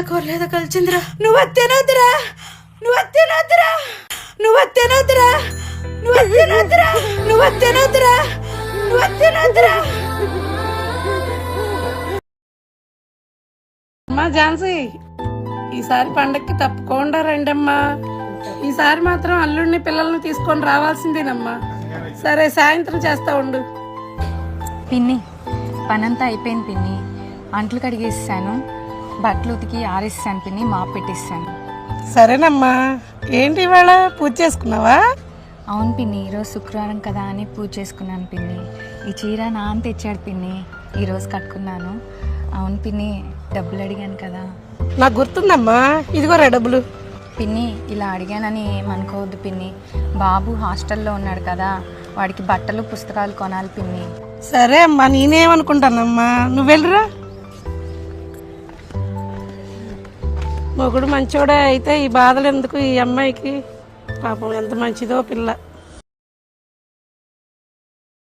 కోరలేదా కలిసిందిరా. నువ్వు తినొద్దురా, నువ్వు తినొద్దురా, నువ్వు తినొద్దురా, నువ్వు తినొద్దురా, నువ్వు తినొద్దురా, నువ్వు తినొద్దురా. అమ్మా ఝాన్సీ, ఈసారి పండక్కి తప్పకుండా రండమ్మా. ఈసారి మాత్రం అల్లుడిని పిల్లల్ని తీసుకొని రావాల్సిందేనమ్మా. సరే, సాయంత్రం చేస్తా ఉండు. పిన్ని, పనంతా అయిపోయింది పిన్ని. అంట్లు కడిగేసాను, బట్టలు ఉతికి ఆరేసాను పిన్ని, మాపు పెట్టిస్తాను. సరేనమ్మా. ఏంటి ఇవాళ పూజ చేసుకున్నావా? అవును పిన్ని, ఈరోజు శుక్రవారం కదా అని పూజ చేసుకున్నాను పిన్ని. ఈ చీర నాన్న తెచ్చాడు పిన్ని, ఈరోజు కట్టుకున్నాను. అవును పిన్ని, డబ్బులు అడిగాను కదా. నాకు గుర్తుందమ్మా, ఇదిగోరా డబ్బులు. పిన్ని, ఇలా అడిగానని ఏమనుకోవద్దు పిన్ని. బాబు హాస్టల్లో ఉన్నాడు కదా, వాడికి బట్టలు పుస్తకాలు కొనాలి పిన్ని. సరే అమ్మా, నేనేమనుకుంటానమ్మా, నువ్వు వెళ్ళురా. మొగుడు మంచోడే అయితే ఈ బాధలు ఎందుకు ఈ అమ్మాయికి? పాపం ఎంత మంచిదో పిల్ల.